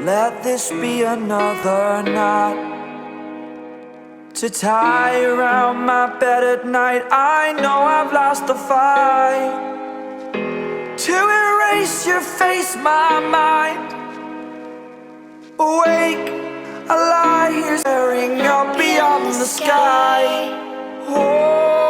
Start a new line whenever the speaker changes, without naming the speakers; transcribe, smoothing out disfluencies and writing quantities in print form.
Let this be another knot to tie around my bed at night. I know I've lost the fight to erase your face, my mind. Awake, I lie here staring up beyond the sky. Oh,